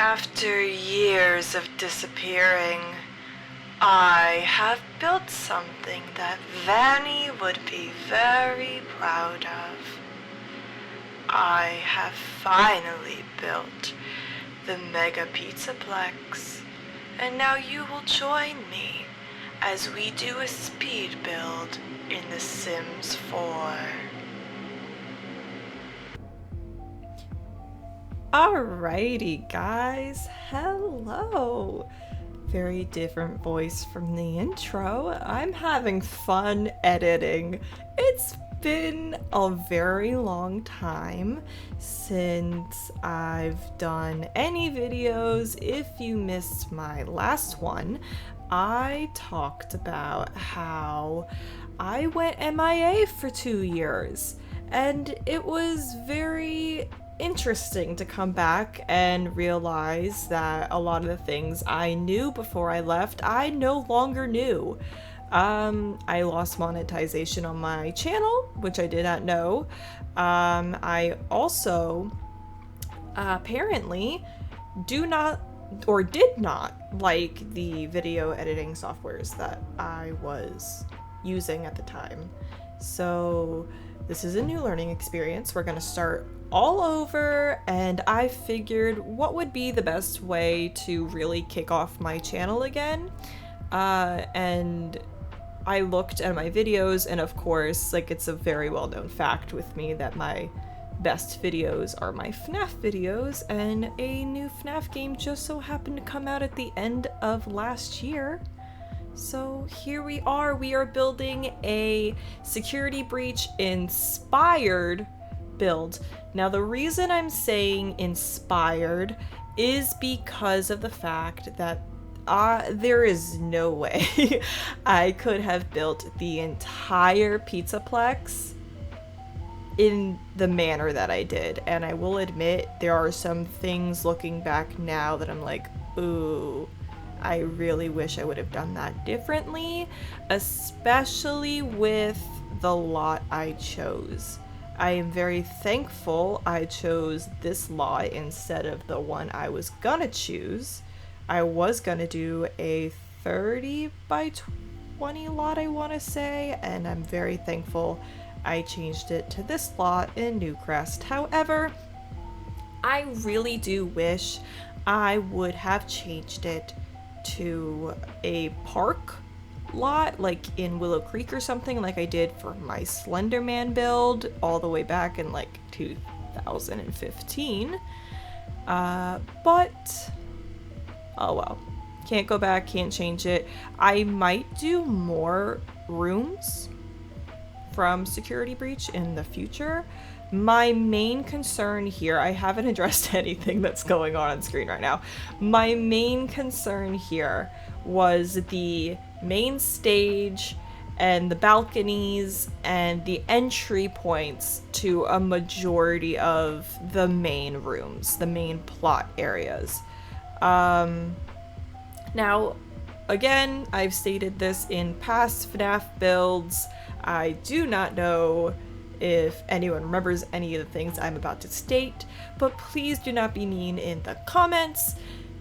After years of disappearing, I have built something that Vanny would be very proud of. I have finally built the Mega Pizzaplex, and now you will join me as we do a speed build in The Sims 4. Alrighty guys, hello! Very different voice from the intro. I'm having fun editing. It's been a very long time since I've done any videos. If you missed my last one, I talked about how I went MIA for 2 years, and it was very interesting to come back and realize that a lot of the things I knew before I left, I no longer knew. I lost monetization on my channel, which I did not know. I also apparently do not or did not like the video editing softwares that I was using at the time. So this is a new learning experience. We're gonna start all over, and I figured what would be the best way to really kick off my channel again. And I looked at my videos, and of course, like, it's a very well-known fact with me that my best videos are my FNAF videos, and a new FNAF game just so happened to come out at the end of last year. So here we are building a security breach inspired build. Now the reason I'm saying inspired is because of the fact that there is no way I could have built the entire Pizzaplex in the manner that I did. And I will admit, there are some things looking back now that I'm like, ooh, I really wish I would have done that differently, especially with the lot I chose. I am very thankful I chose this lot instead of the one I was gonna choose. I was gonna do a 30 by 20 lot, I want to say, and I'm very thankful I changed it to this lot in Newcrest. However, I really do wish I would have changed it to a park lot, like in Willow Creek or something, like I did for my Slenderman build all the way back in like 2015. But oh well, can't go back, can't change it. I might do more rooms from Security Breach in the future. My main concern here, I haven't addressed anything that's going on screen right now. My main concern here was the main stage and the balconies and the entry points to a majority of the main rooms, the main plot areas. Now, again, I've stated this in past FNAF builds. I do not know if anyone remembers any of the things I'm about to state, but please do not be mean in the comments.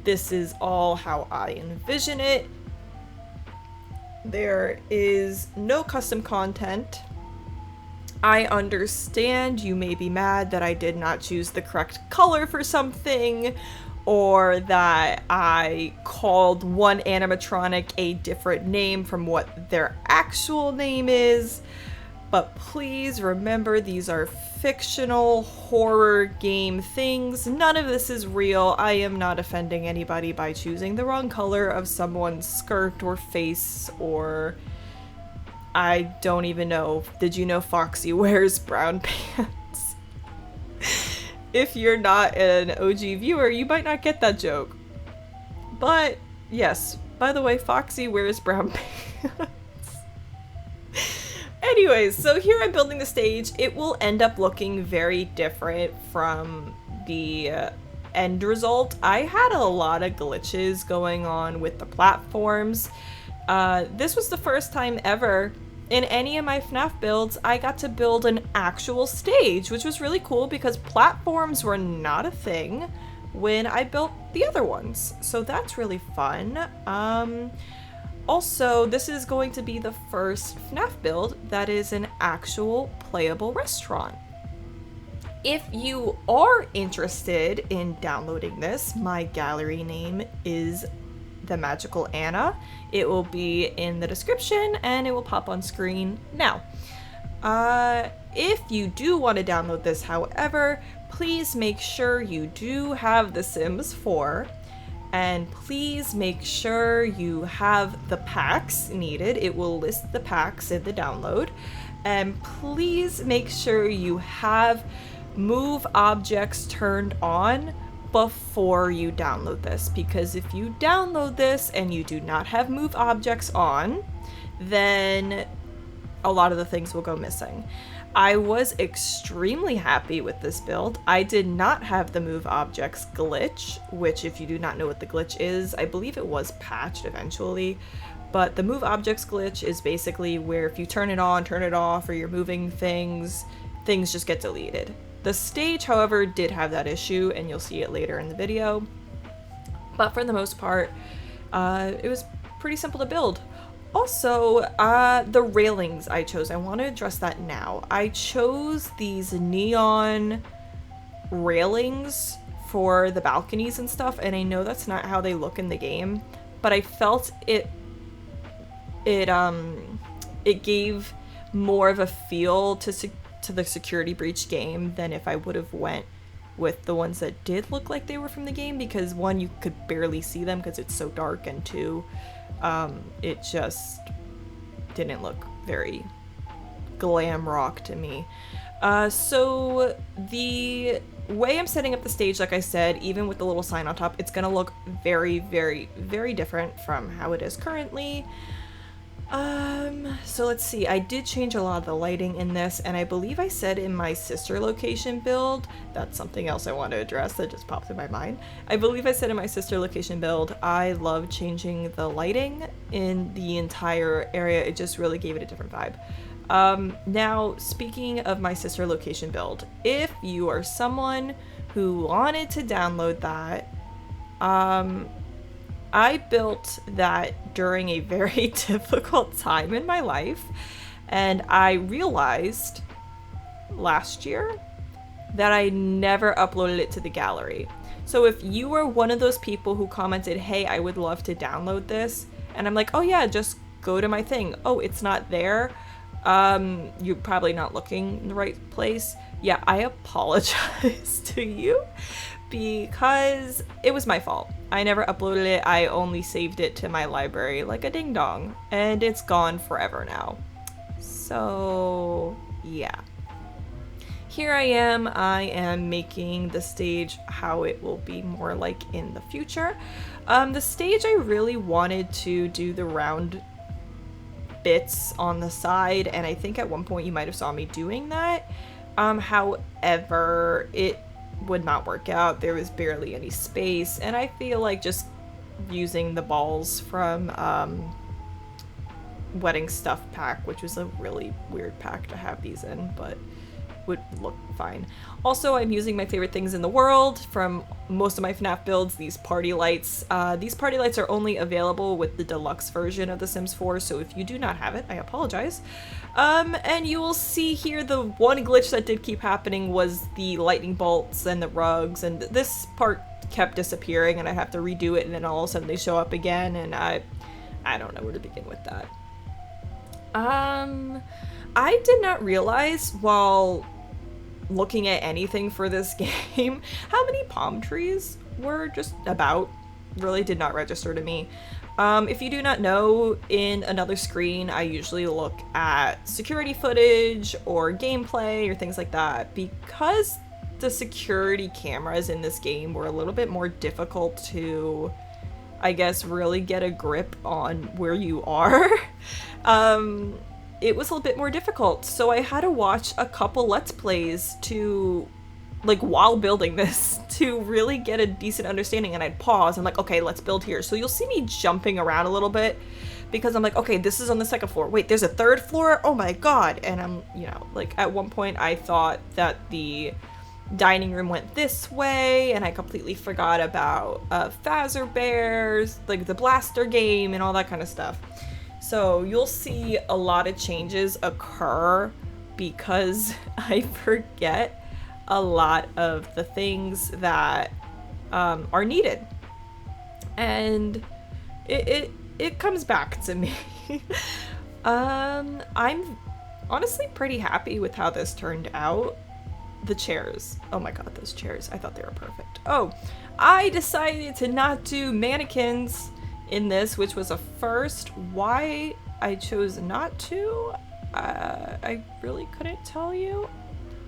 This is all how I envision it. There is no custom content. I understand you may be mad that I did not choose the correct color for something, or that I called one animatronic a different name from what their actual name is. But please remember, these are fictional horror game things. None of this is real. I am not offending anybody by choosing the wrong color of someone's skirt or face, or I don't even know. Did you know Foxy wears brown pants? If you're not an OG viewer, you might not get that joke. But yes, by the way, Foxy wears brown pants. Anyways, so here I'm building the stage. It will end up looking very different from the end result. I had a lot of glitches going on with the platforms. This was the first time ever in any of my FNAF builds I got to build an actual stage, which was really cool because platforms were not a thing when I built the other ones. So that's really fun. Also, this is going to be the first FNAF build that is an actual playable restaurant. If you are interested in downloading this, my gallery name is TheMagicalAnna. It will be in the description and it will pop on screen now. If you do want to download this, however, please make sure you do have The Sims 4, and please make sure you have the packs needed. It will list the packs in the download. And please make sure you have move objects turned on before you download this, because if you download this and you do not have move objects on, then a lot of the things will go missing. I was extremely happy with this build. I did not have the move objects glitch, which, if you do not know what the glitch is, I believe it was patched eventually. But the move objects glitch is basically where if you turn it on, turn it off, or you're moving things, things just get deleted. The stage, however, did have that issue, and you'll see it later in the video. But for the most part, it was pretty simple to build. Also, the railings I chose, I want to address that now. I chose these neon railings for the balconies and stuff, and I know that's not how they look in the game, but I felt it gave more of a feel to the security breach game than if I would have went with the ones that did look like they were from the game, because one, you could barely see them because it's so dark, and two, it just didn't look very glam rock to me. So the way I'm setting up the stage, like I said, even with the little sign on top, it's gonna look very, very, very different from how it is currently. So let's see, I did change a lot of the lighting in this, and I believe I said in my sister location build, that's something else I want to address that just popped in my mind. I believe I said in my sister location build, I love changing the lighting in the entire area. It just really gave it a different vibe. Now, speaking of my sister location build, if you are someone who wanted to download that, I built that during a very difficult time in my life, and I realized last year that I never uploaded it to the gallery. So if you were one of those people who commented, hey, I would love to download this, and I'm like, oh yeah, just go to my thing. Oh, it's not there. You're probably not looking in the right place. Yeah, I apologize to you because it was my fault. I never uploaded it. I only saved it to my library like a ding dong, and it's gone forever now. So yeah. Here I am making the stage how it will be more like in the future. The stage, I really wanted to do the round bits on the side, and I think at one point you might have saw me doing that. However, it would not work out. There was barely any space, and I feel like just using the balls from Wedding Stuff pack, which was a really weird pack to have these in, but would look fine. Also, I'm using my favorite things in the world from most of my FNAF builds, these party lights. These party lights are only available with the deluxe version of The Sims 4, so if you do not have it, I apologize. And you will see here the one glitch that did keep happening was the lightning bolts and the rugs, and this part kept disappearing, and I have to redo it, and then all of a sudden they show up again, and I don't know where to begin with that. I did not realize while looking at anything for this game how many palm trees were just about. Really did not register to me. If you do not know, in another screen I usually look at security footage or gameplay or things like that, because the security cameras in this game were a little bit more difficult to, I guess, really get a grip on where you are. It was a little bit more difficult, so I had to watch a couple Let's Plays to, like, while building this, to really get a decent understanding, and I'd pause, I'm like, okay, let's build here. So you'll see me jumping around a little bit, because I'm like, okay, this is on the second floor. Wait, there's a third floor? Oh my god! And I'm, you know, like, at one point I thought that the dining room went this way, and I completely forgot about Fazercade, like the blaster game and all that kind of stuff. So you'll see a lot of changes occur because I forget a lot of the things that are needed. And it comes back to me. I'm honestly pretty happy with how this turned out. The chairs. Oh my god, those chairs. I thought they were perfect. Oh, I decided to not do mannequins in this, which was a first. Why I chose not to, I really couldn't tell you.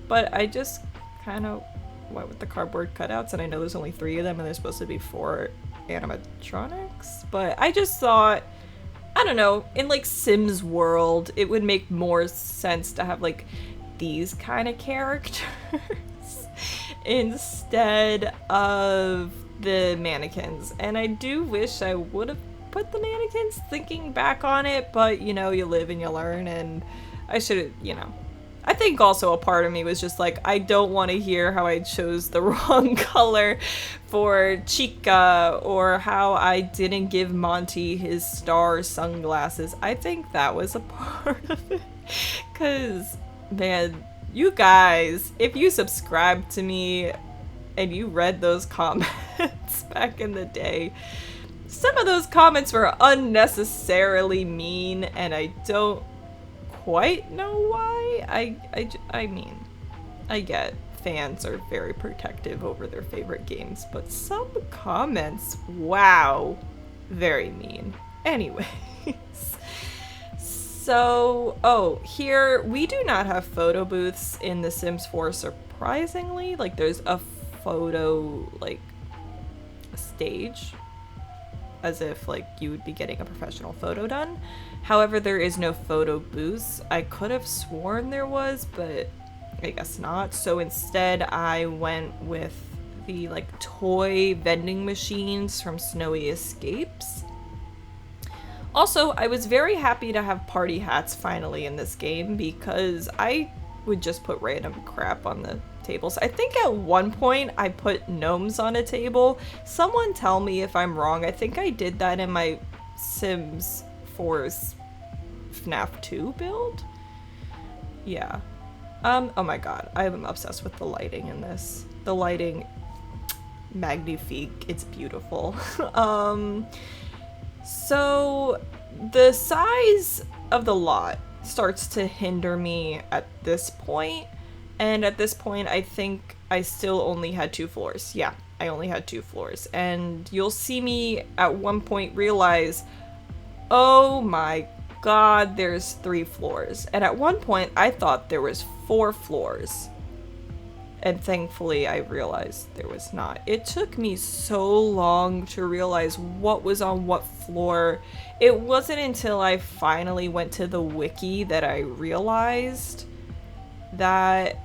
But I just kind of went with the cardboard cutouts, and I know there's only 3 of them, and there's supposed to be 4 animatronics. But I just thought, I don't know, in like Sims world, it would make more sense to have like these kind of characters instead of the mannequins. And I do wish I would have put the mannequins thinking back on it, but you know, you live and you learn, and I should have, you know. I think also a part of me was just like, I don't want to hear how I chose the wrong color for Chica, or how I didn't give Monty his star sunglasses. I think that was a part of it. Because, man, you guys, if you subscribed to me and you read those comments back in the day, some of those comments were unnecessarily mean, and I don't quite know why. I mean, I get fans are very protective over their favorite games, but some comments, wow, very mean. Anyways, so, oh, here, we do not have photo booths in The Sims 4, surprisingly. Like, there's a photo, like, stage, as if, like, you would be getting a professional photo done. However, there is no photo booths. I could have sworn there was, but I guess not. So instead, I went with the, like, toy vending machines from Snowy Escapes. Also, I was very happy to have party hats finally in this game, because I would just put random crap on the tables. I think at one point I put gnomes on a table. Someone tell me if I'm wrong. I think I did that in my Sims 4's FNAF 2 build. Yeah. Oh my god, I'm obsessed with the lighting in this. The lighting, magnifique. It's beautiful. So the size of the lot starts to hinder me at this point. And at this point, I think I still only had 2 floors. Yeah, I only had 2 floors. And you'll see me at one point realize, oh my god, there's 3 floors. And at one point, I thought there was 4 floors. And thankfully, I realized there was not. It took me so long to realize what was on what floor. It wasn't until I finally went to the wiki that I realized that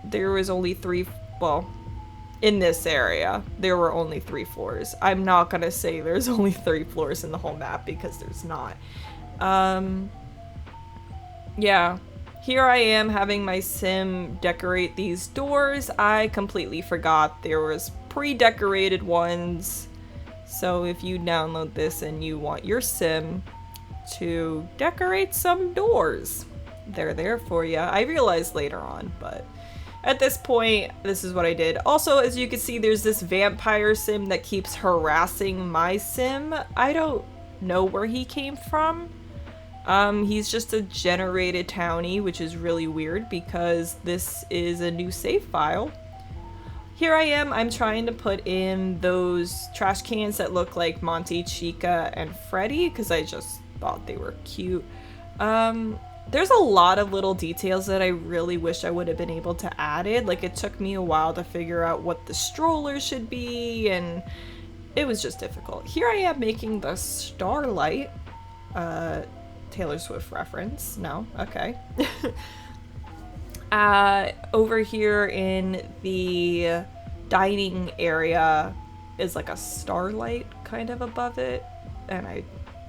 there was only 3, well, in this area, there were only 3 floors. I'm not gonna say there's only 3 floors in the whole map, because there's not. Yeah. Here I am having my sim decorate these doors. I completely forgot there was pre-decorated ones. So if you download this and you want your sim to decorate some doors, they're there for you. I realized later on, but at this point, this is what I did. Also, as you can see, there's this vampire sim that keeps harassing my sim. I don't know where he came from. He's just a generated townie, which is really weird because this is a new save file. Here I am, I'm trying to put in those trash cans that look like Monty, Chica, and Freddy, because I just thought they were cute. There's a lot of little details that I really wish I would have been able to add it. Like, it took me a while to figure out what the stroller should be, and it was just difficult. Here I am making the Starlight, Taylor Swift reference. No? Okay. Over here in the dining area is like a starlight kind of above it, and I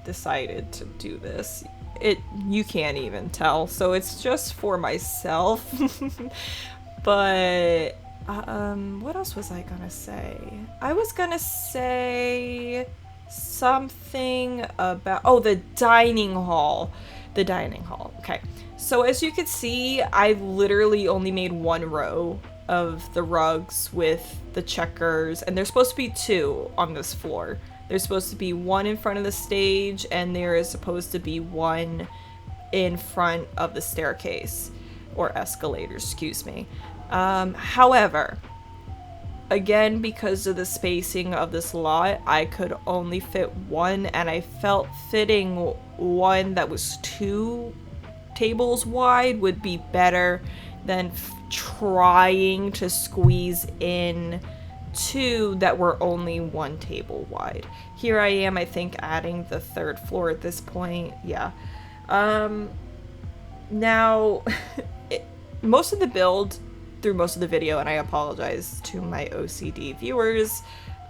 decided to do this. You can't even tell, so it's just for myself. But what else was I gonna say? I was gonna say something about, oh, the dining hall. The dining hall. Okay. So as you can see, I literally only made one row of the rugs with the checkers, and there's supposed to be two on this floor. There's supposed to be one in front of the stage, and there is supposed to be one in front of the staircase, or escalators, excuse me. However, again, because of the spacing of this lot, I could only fit one, and I felt fitting one that was 2 tables wide would be better than trying to squeeze in 2 that were only 1 table wide. Here I am, I think, adding the 3rd floor at this point. Yeah. Now, most of the build through most of the video, and I apologize to my OCD viewers,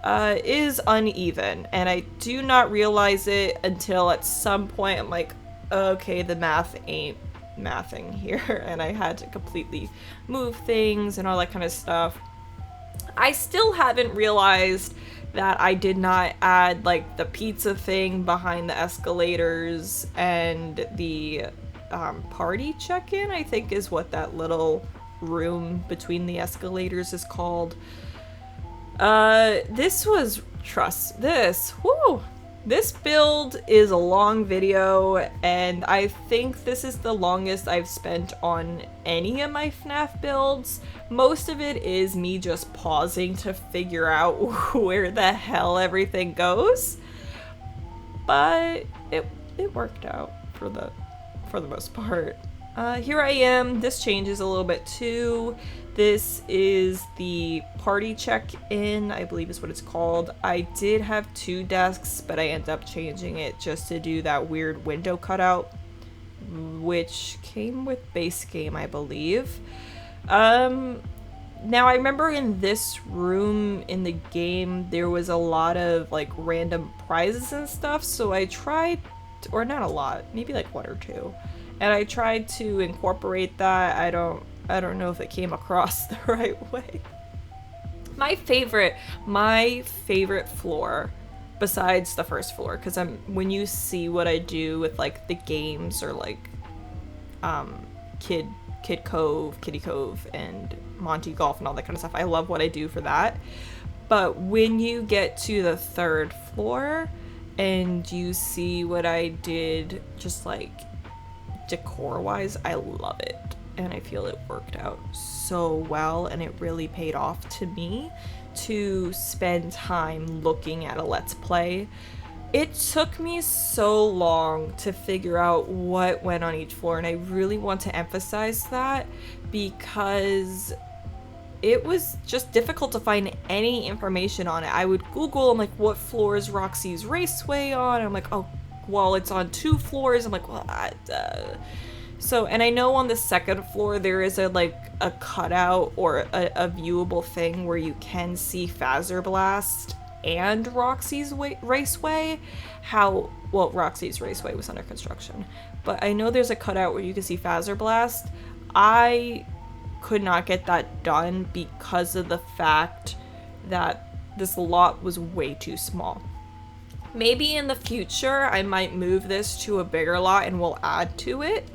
is uneven, and I do not realize it until at some point I'm like, okay, the math ain't mathing here, and I had to completely move things and all that kind of stuff. I still haven't realized that I did not add like the pizza thing behind the escalators, and the party check-in, I think, is what that little room between the escalators is called. This build is a long video, and I think this is the longest I've spent on any of my FNAF builds. Most of it is me just pausing to figure out where the hell everything goes, but it worked out for the most part. Here I am. This changes a little bit too. This is the party check-in, I believe is what it's called. I did have 2 desks, but I ended up changing it just to do that weird window cutout, which came with base game, I believe. Now I remember in this room in the game, there was a lot of like random prizes and stuff, so I tried, or not a lot, maybe like 1 or 2. And I tried to incorporate that. I don't know if it came across the right way. My favorite floor, besides the 1st floor, because when you see what I do with like the games or like Kid Cove, Kitty Cove, and Monty Golf and all that kind of stuff, I love what I do for that. But when you get to the 3rd floor and you see what I did, just like decor wise, I love it, and I feel it worked out so well, and it really paid off to me to spend time looking at a Let's Play. It took me so long to figure out what went on each floor, and I really want to emphasize that because it was just difficult to find any information on it. I would Google, I'm like, what floor is Roxy's Raceway on? I'm like, oh, well, it's on 2 floors. I'm like, well, so, and I know on the 2nd floor there is a cutout or a viewable thing where you can see Fazer Blast and Roxy's Raceway. Well, Roxy's Raceway was under construction, but I know there's a cutout where you can see Fazer Blast. I could not get that done because of the fact that this lot was way too small. Maybe in the future I might move this to a bigger lot and we'll add to it.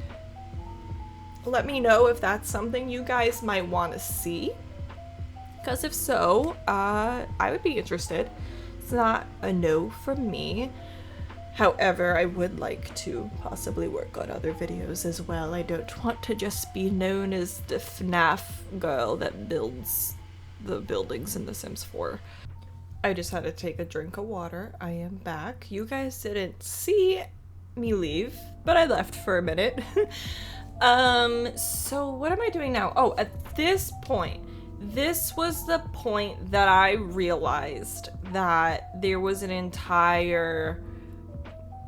Let me know if that's something you guys might want to see, because if so, I would be interested. It's not a no from me. However, I would like to possibly work on other videos as well. I don't want to just be known as the FNAF girl that builds the buildings in The Sims 4. I just had to take a drink of water. I am back. You guys didn't see me leave, but I left for a minute. So what am I doing now? Oh, at this point, this was the point that I realized that there was an entire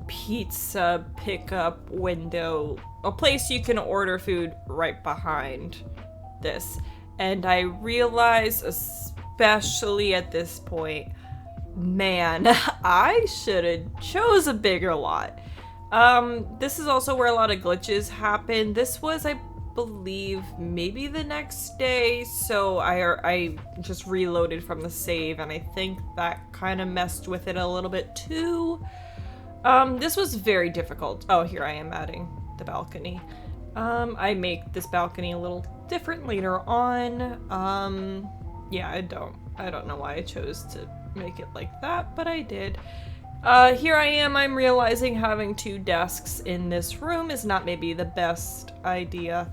pizza pickup window, a place you can order food right behind this. And I realized, especially at this point, man, I should have chose a bigger lot. This is also where a lot of glitches happen. This was, I believe maybe the next day, so I just reloaded from the save, and I think that kind of messed with it a little bit too. This was very difficult. Oh, here I am adding the balcony. I make this balcony a little different later on. Yeah, I don't know why I chose to make it like that, but I did. Here I am, I'm realizing having 2 desks in this room is not maybe the best idea,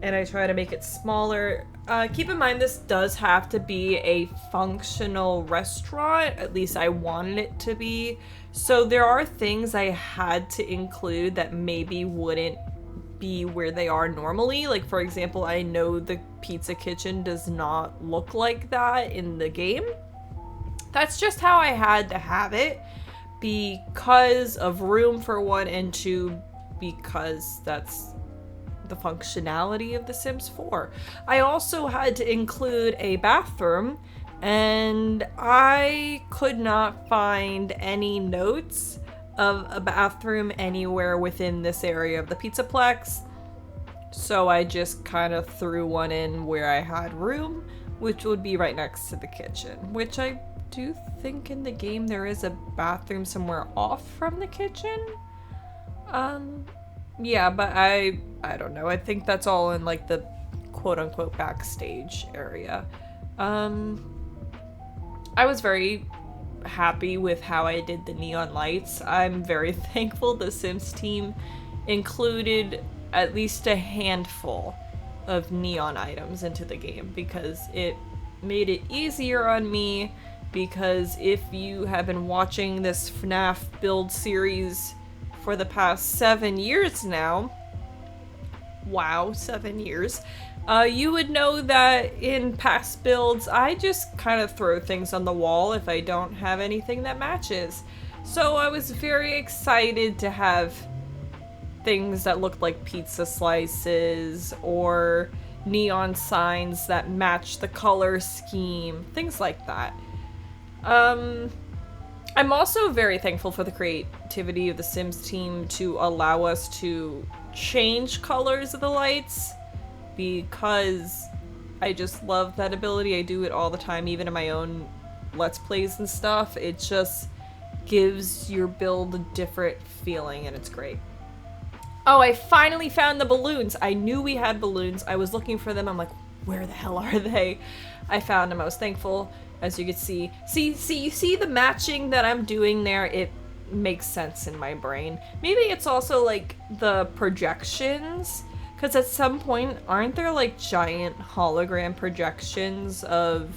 and I try to make it smaller. Keep in mind, this does have to be a functional restaurant, at least I wanted it to be, so there are things I had to include that maybe wouldn't be where they are normally. Like, for example, I know the pizza kitchen does not look like that in the game. That's just how I had to have it, because of room for 1, and 2, because that's the functionality of The Sims 4. I also had to include a bathroom, and I could not find any notes of a bathroom anywhere within this area of the Pizzaplex, so I just kind of threw one in where I had room, which would be right next to the kitchen, which I do think in the game there is a bathroom somewhere off from the kitchen. Yeah, but I don't know. I think that's all in like the quote-unquote backstage area. I was very happy with how I did the neon lights. I'm very thankful the Sims team included at least a handful of neon items into the game, because it made it easier on me, because if you have been watching this FNAF build series for the past 7 years now, wow, 7 years, you would know that in past builds, I just kind of throw things on the wall if I don't have anything that matches. So I was very excited to have things that looked like pizza slices or neon signs that match the color scheme, things like that. I'm also very thankful for the creativity of the Sims team to allow us to change colors of the lights, because I just love that ability. I do it all the time, even in my own Let's Plays and stuff. It just gives your build a different feeling, and it's great. Oh, I finally found the balloons. I knew we had balloons. I was looking for them. I'm like, where the hell are they? I found them. I was thankful. As you can see. You see the matching that I'm doing there? It makes sense in my brain. Maybe it's also like the projections, because at some point, aren't there like giant hologram projections of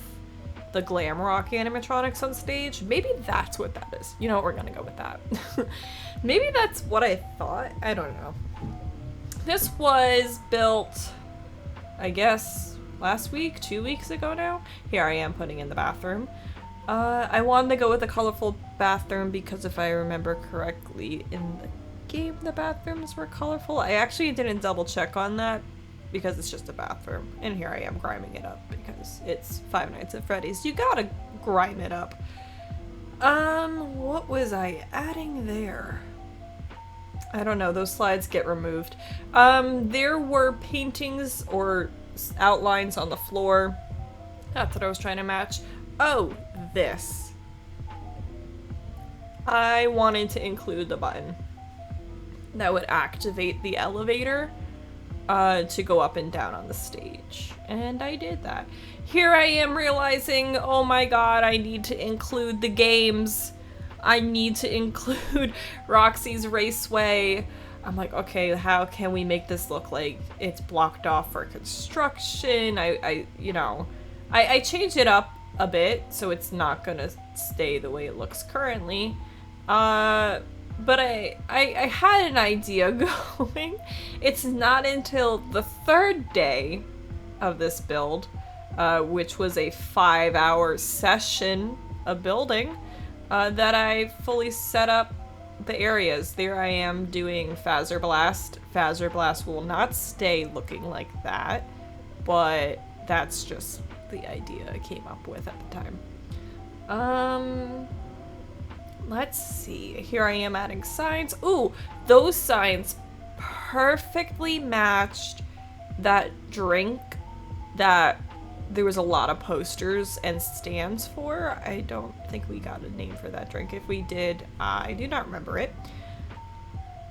the glam rock animatronics on stage? Maybe that's what that is. You know what, we're gonna go with that. Maybe that's what I thought. I don't know. This was built, I guess, last week, 2 weeks ago now. Here I am putting in the bathroom. I wanted to go with a colorful bathroom because if I remember correctly, in the game the bathrooms were colorful. I actually didn't double check on that because it's just a bathroom. And here I am griming it up because it's Five Nights at Freddy's. You gotta grime it up. What was I adding there? I don't know, those slides get removed. There were paintings or outlines on the floor. That's what I was trying to match. Oh, this. I wanted to include the button that would activate the elevator to go up and down on the stage. And I did that. Here I am realizing, oh my god, I need to include the games. I need to include Roxy's Raceway. I'm like, okay, how can we make this look like it's blocked off for construction? I changed it up a bit, so it's not gonna stay the way it looks currently. But I had an idea going. It's not until the 3rd day of this build, which was a 5-hour session of building, that I fully set up the areas. There I am doing Fazer Blast. Fazer Blast will not stay looking like that, but that's just the idea I came up with at the time. Let's see. Here I am adding signs. Ooh, those signs perfectly matched that drink that there was a lot of posters and stands for. I don't think we got a name for that drink. If we did, I do not remember it.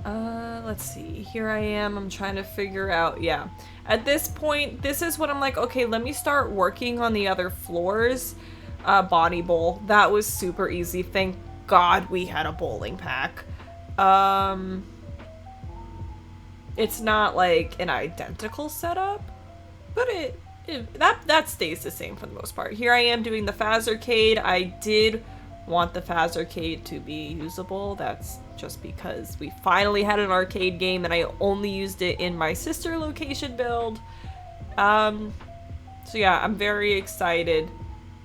Let's see. Here I am. I'm trying to figure out. Yeah. At this point, this is what I'm like, okay, let me start working on the other floors. Bonnie Bowl. That was super easy. Thank God we had a bowling pack. It's not like an identical setup, but that stays the same for the most part. Here I am doing the Fazercade. I did want the Fazercade to be usable. That's just because we finally had an arcade game and I only used it in my sister location build. So yeah, I'm very excited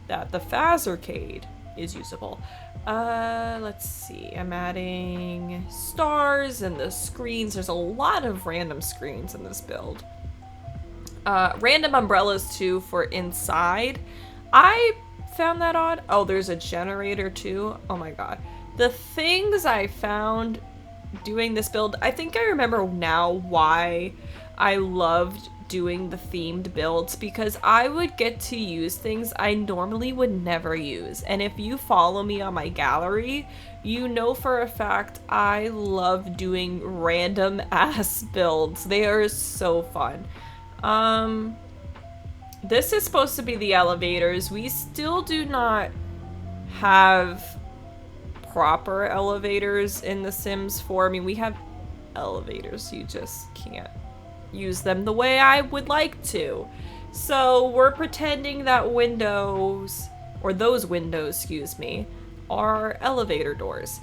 that the Fazercade is usable. Let's see. I'm adding stars and the screens. There's a lot of random screens in this build. Random umbrellas too for inside. I found that odd. Oh, there's a generator too. Oh my god. The things I found doing this build, I think I remember now why I loved doing the themed builds, because I would get to use things I normally would never use. And if you follow me on my gallery, you know for a fact I love doing random ass builds. They are so fun. This is supposed to be the elevators. We still do not have proper elevators in The Sims 4. I mean, we have elevators, you just can't use them the way I would like to. So we're pretending that windows, or those windows, excuse me, are elevator doors.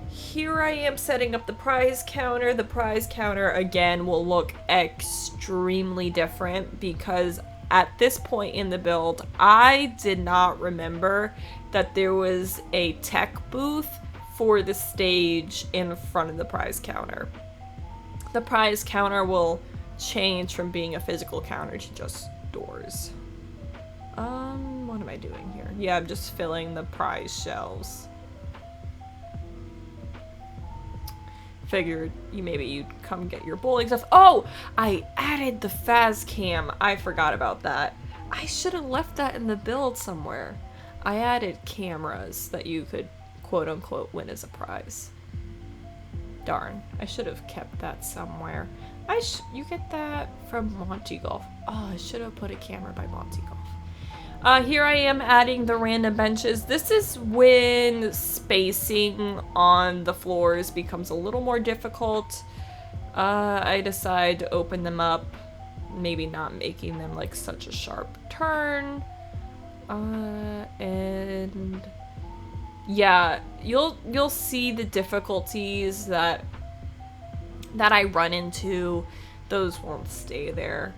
Here I am setting up the prize counter. The prize counter, again, will look extremely different because at this point in the build, I did not remember that there was a tech booth for the stage in front of the prize counter. The prize counter will change from being a physical counter to just doors. What am I doing here? Yeah, I'm just filling the prize shelves. Figured maybe you'd come get your bowling stuff. Oh, I added the Faz cam. I forgot about that. I should have left that in the build somewhere. I added cameras that you could quote unquote win as a prize. Darn, I should have kept that somewhere. You get that from Monty Golf. Oh, I should have put a camera by Monty Golf. Here I am adding the random benches. This is when spacing on the floors becomes a little more difficult. I decide to open them up, maybe not making them like such a sharp turn. And yeah, you'll see the difficulties that I run into. Those won't stay there.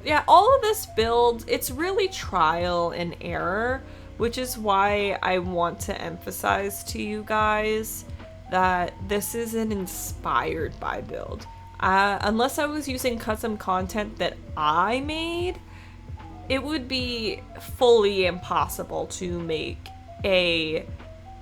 Yeah, all of this build, it's really trial and error, which is why I want to emphasize to you guys that this is an inspired by build. Unless I was using custom content that I made, it would be fully impossible to make a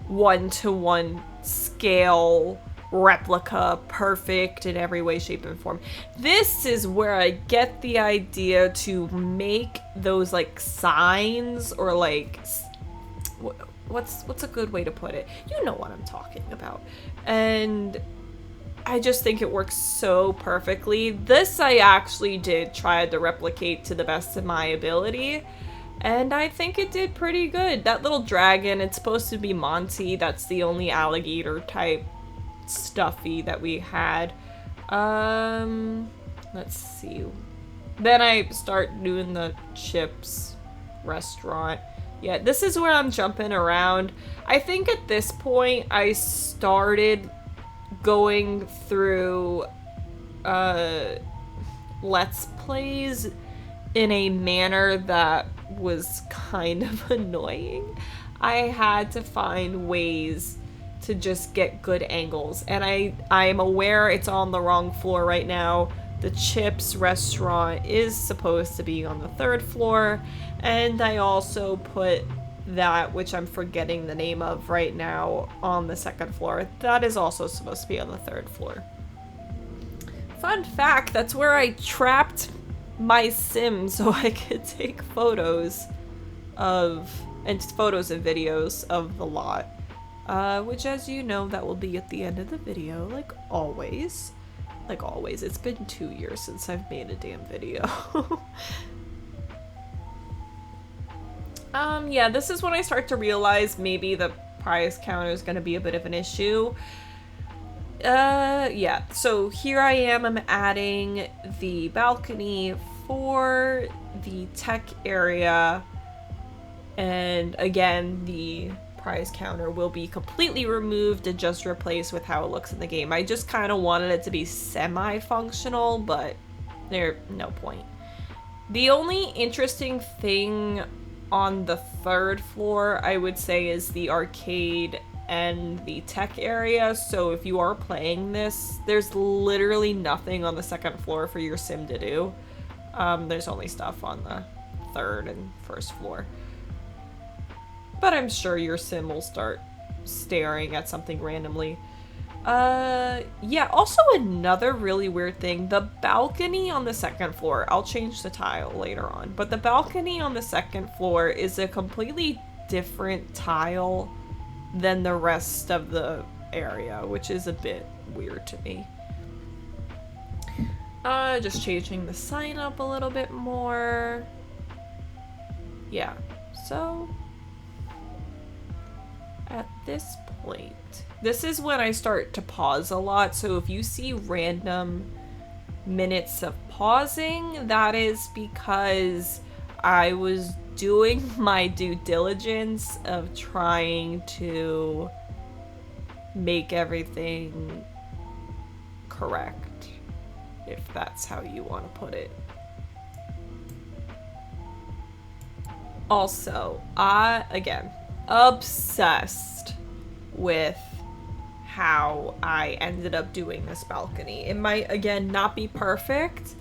one-to-one scale replica perfect in every way, shape, and form. This is where I get the idea to make those like signs, or like what's a good way to put it? You know what I'm talking about. And I just think it works so perfectly. This I actually did try to replicate to the best of my ability, and I think it did pretty good. That little dragon, it's supposed to be Monty. That's the only alligator type stuffy that we had. Let's see. Then I start doing the chips restaurant. Yeah, this is where I'm jumping around. I think at this point I started going through Let's Plays in a manner that was kind of annoying. I had to find ways to just get good angles, and I am aware it's on the wrong floor right now. The chips restaurant is supposed to be on the 3rd floor, and I also put that, which I'm forgetting the name of right now, on the 2nd floor. That is also supposed to be on the 3rd floor. Fun fact, that's where I trapped my sim so I could take photos of, and photos and videos of the lot. Which, as you know, that will be at the end of the video, like always. Like always. It's been 2 years since I've made a damn video. Yeah, this is when I start to realize maybe the prize counter is going to be a bit of an issue. Yeah, so here I am, I'm adding the balcony for the tech area, and again, the prize counter will be completely removed and just replaced with how it looks in the game. I just kind of wanted it to be semi-functional, but there's no point. The only interesting thing on the 3rd floor, I would say, is the arcade and the tech area. So if you are playing this, there's literally nothing on the 2nd floor for your sim to do. There's only stuff on the 3rd and 1st floor. But I'm sure your sim will start staring at something randomly. Yeah, also another really weird thing, the balcony on the 2nd floor, I'll change the tile later on, but the balcony on the 2nd floor is a completely different tile than the rest of the area, which is a bit weird to me. Just changing the sign up a little bit more. Yeah, so at this point, this is when I start to pause a lot, so if you see random minutes of pausing, that is because I was doing my due diligence of trying to make everything correct, if that's how you want to put it. Also, again, obsessed with how I ended up doing this balcony. It might, again, not be perfect,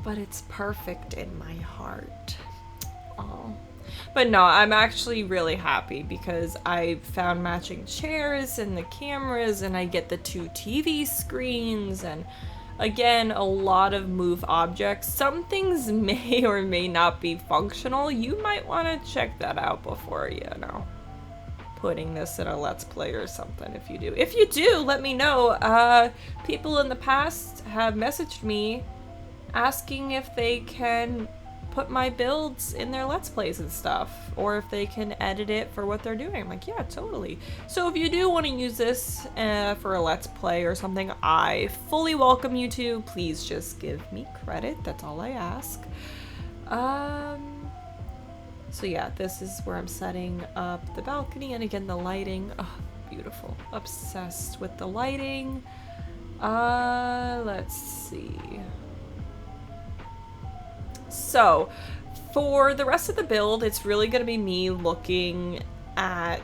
but it's perfect in my heart. Oh. But no, I'm actually really happy because I found matching chairs and the cameras, and I get the 2 TV screens, and again, a lot of move objects. Some things may or may not be functional. You might want to check that out before, you know, putting this in a Let's Play or something if you do. If you do, let me know. People in the past have messaged me asking if they can put my builds in their Let's Plays and stuff, or if they can edit it for what they're doing. I'm like, yeah, totally. So if you do want to use this for a Let's Play or something, I fully welcome you to. Please just give me credit. That's all I ask. So yeah, this is where I'm setting up the balcony, and again, the lighting. Oh, beautiful. Obsessed with the lighting. Let's see. So, for the rest of the build, it's really going to be me looking at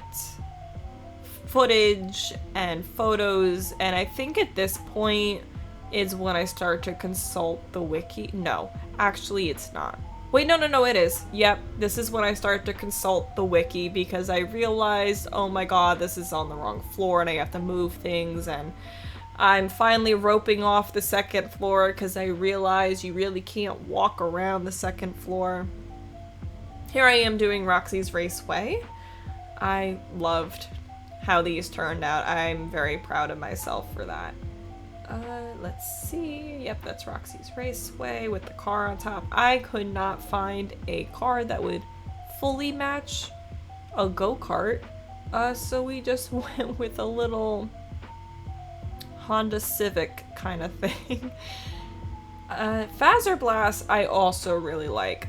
footage and photos, and I think at this point is when I start to consult the wiki. No, actually it's not. Wait, no, it is. Yep, this is when I start to consult the wiki because I realized, oh my god, this is on the wrong floor and I have to move things, and I'm finally roping off the 2nd floor because I realize you really can't walk around the 2nd floor. Here I am doing Roxy's Raceway. I loved how these turned out. I'm very proud of myself for that. Let's see. Yep, that's Roxy's Raceway with the car on top. I could not find a car that would fully match a go-kart, so we just went with a little Honda Civic kind of thing. Fazer Blast I also really like.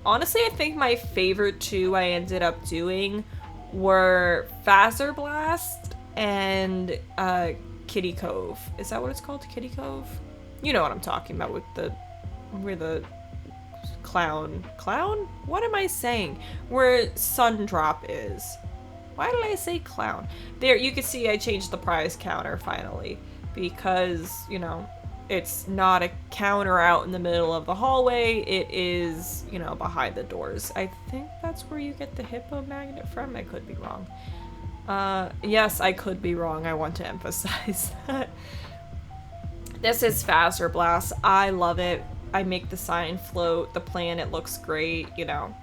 Honestly, I think my favorite 2 I ended up doing were Fazer Blast and Kitty Cove. Is that what it's called? Kitty Cove? You know what I'm talking about with where the clown? What am I saying? Where Sundrop is. Why did I say clown? There, you can see I changed the prize counter finally because, you know, it's not a counter out in the middle of the hallway. It is, you know, behind the doors. I think that's where you get the hippo magnet from. I could be wrong. Yes, I could be wrong. I want to emphasize that. This is Faster Blast. I love it. I make the sign float, the planet looks great, you know.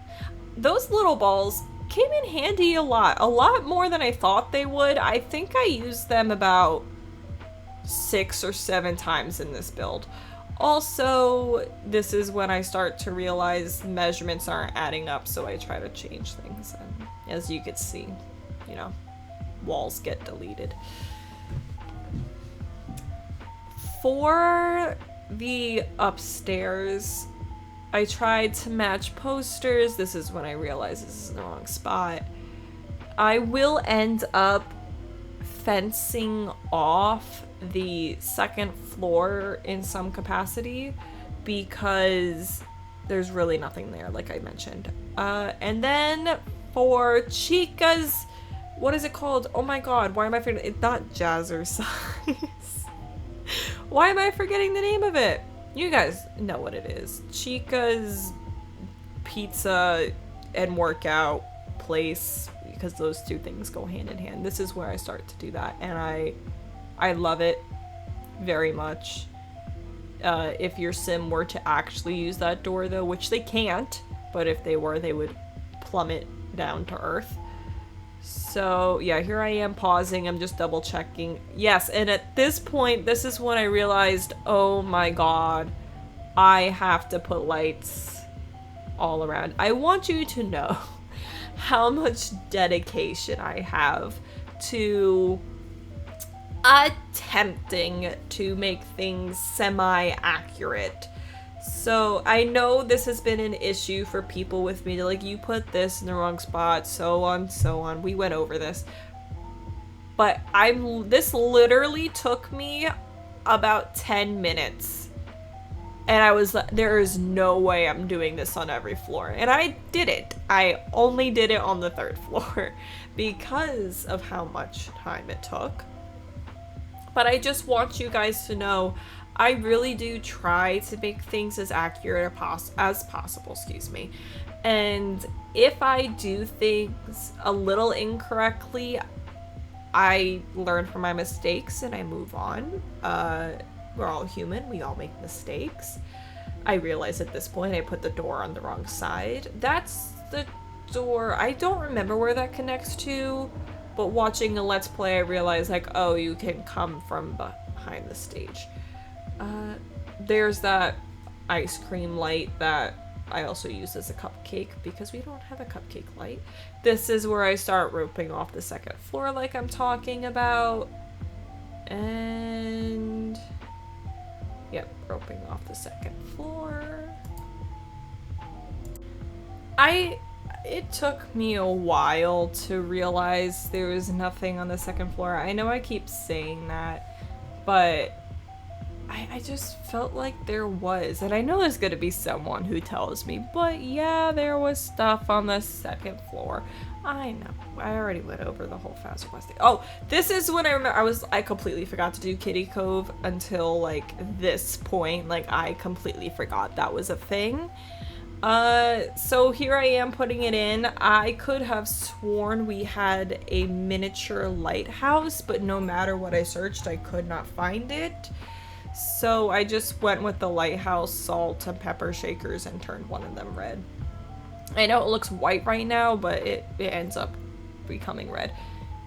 Those little balls came in handy a lot more than I thought they would. I think I used them about 6 or 7 times in this build. Also, this is when I start to realize measurements aren't adding up, so I try to change things. And as you can see, you know, walls get deleted. For the upstairs, I tried to match posters. This is when I realized this is the wrong spot. I will end up fencing off the second floor in some capacity because there's really nothing there, like I mentioned. And then for Chica's, what is it called? Oh my god, why am I forgetting? It's not Jazzercise. Why am I forgetting the name of it? You guys know what it is. Chica's pizza and workout place, because those two things go hand in hand. This is where I start to do that, and I love it very much. If your sim were to actually use that door though, which they can't, but if they were, they would plummet down to earth. So yeah, here I am pausing, I'm just double checking. Yes, and at this point, this is when I realized, oh my god, I have to put lights all around. I want you to know how much dedication I have to attempting to make things semi-accurate. So I know this has been an issue for people with me. They're like, you put this in the wrong spot, so on, so on. We went over this. But this literally took me about 10 minutes. And I was like, there is no way I'm doing this on every floor. And I did it. I only did it on the 3rd floor because of how much time it took. But I just want you guys to know, I really do try to make things as accurate as possible, excuse me. And if I do things a little incorrectly, I learn from my mistakes and I move on. We're all human, we all make mistakes. I realize at this point I put the door on the wrong side. That's the door, I don't remember where that connects to, but watching a Let's Play I realized, like, oh, you can come from behind the stage. There's that ice cream light that I also use as a cupcake because we don't have a cupcake light. This is where I start roping off the 2nd floor like I'm talking about. And yep, roping off the 2nd floor. It took me a while to realize there was nothing on the 2nd floor. I know I keep saying that, but I just felt like there was, and I know there's gonna be someone who tells me, but yeah, there was stuff on the 2nd floor. I know, I already went over the whole Fazercade thing. Oh, this is when I remember, I completely forgot to do Kitty Cove until like this point. Like I completely forgot that was a thing. So here I am putting it in. I could have sworn we had a miniature lighthouse, but no matter what I searched, I could not find it. So I just went with the lighthouse salt and pepper shakers and turned one of them red. I know it looks white right now, but it ends up becoming red.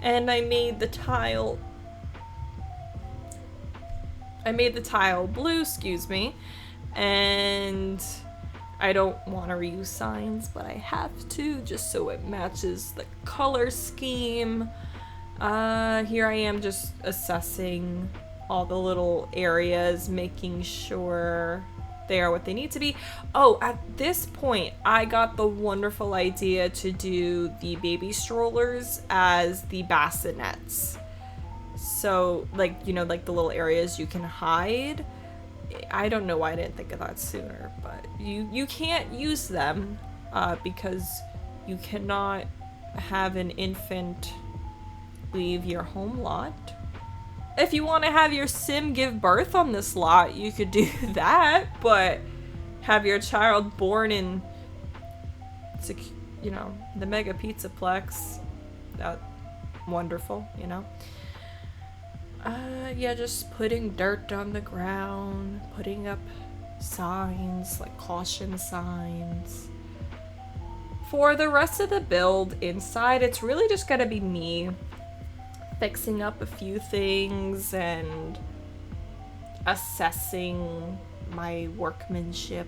And I made the tile blue, excuse me. And I don't want to reuse signs, but I have to just so it matches the color scheme. Here I am just assessing all the little areas, making sure they are what they need to be. Oh, at this point, I got the wonderful idea to do the baby strollers as the bassinets. So, like, you know, like the little areas you can hide. I don't know why I didn't think of that sooner, but you can't use them because you cannot have an infant leave your home lot. If you want to have your sim give birth on this lot, you could do that, but have your child born in, you know, the Mega Pizzaplex, that wonderful, you know. Yeah, just putting dirt on the ground, putting up signs, like caution signs. For the rest of the build inside, it's really just gonna be me fixing up a few things and assessing my workmanship.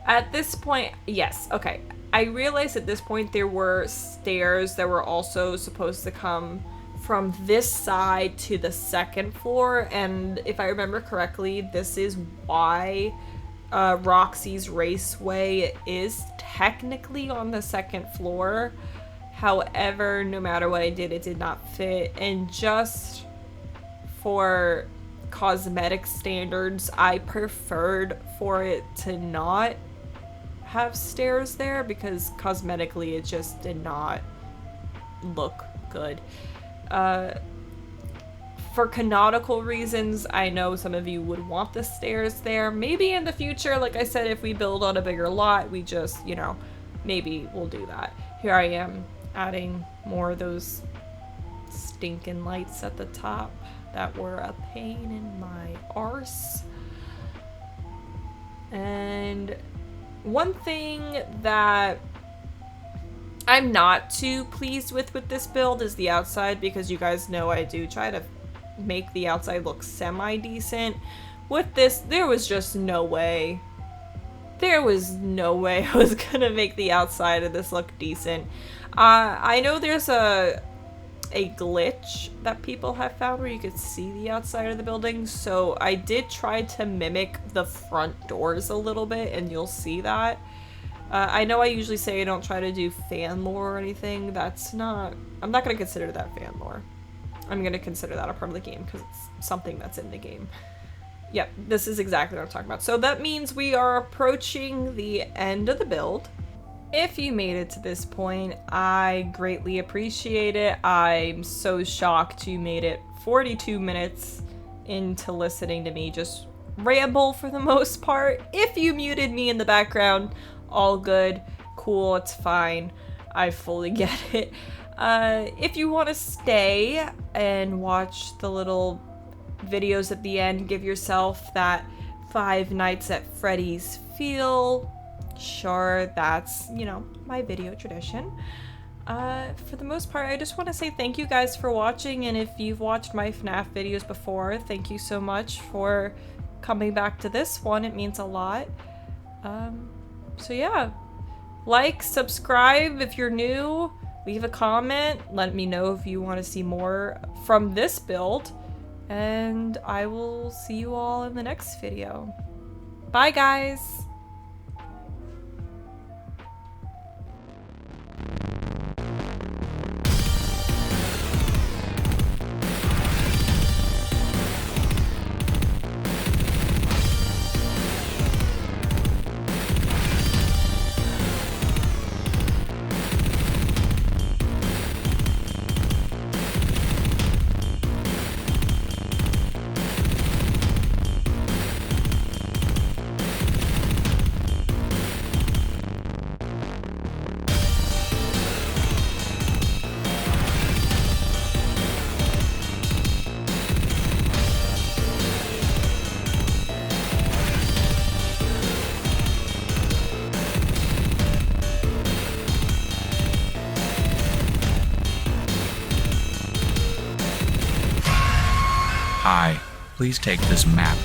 At this point, yes, okay. I realized at this point there were stairs that were also supposed to come from this side to the second floor, and if I remember correctly, this is why Roxy's Raceway is technically on the second floor. However, no matter what I did, it did not fit, and just for cosmetic standards, I preferred for it to not have stairs there because cosmetically it just did not look good. For canonical reasons, I know some of you would want the stairs there. Maybe in the future, like I said, if we build on a bigger lot, we just, you know, maybe we'll do that. Here I am adding more of those stinking lights at the top that were a pain in my arse. And one thing that I'm not too pleased with this build is the outside, because you guys know I do try to make the outside look semi-decent. With this, there was just no way. There was no way I was gonna make the outside of this look decent. I know there's a glitch that people have found where you could see the outside of the building, so I did try to mimic the front doors a little bit, and you'll see that. I know I usually say I don't try to do fan lore or anything. I'm not going to consider that fan lore. I'm going to consider that a part of the game because it's something that's in the game. Yep, this is exactly what I'm talking about. So that means we are approaching the end of the build. If you made it to this point, I greatly appreciate it. I'm so shocked you made it 42 minutes into listening to me just ramble for the most part. If you muted me in the background, all good, cool, it's fine. I fully get it. If you want to stay and watch the little videos at the end, give yourself that Five Nights at Freddy's feel. Sure, that's, you know, my video tradition. For the most part, I just want to say thank you guys for watching, and if you've watched my FNAF videos before, thank you so much for coming back to this one. It means a lot. So yeah, like, subscribe if you're new, leave a comment, let me know if you want to see more from this build, and I will see you all in the next video. Bye guys! Hi, please take this map.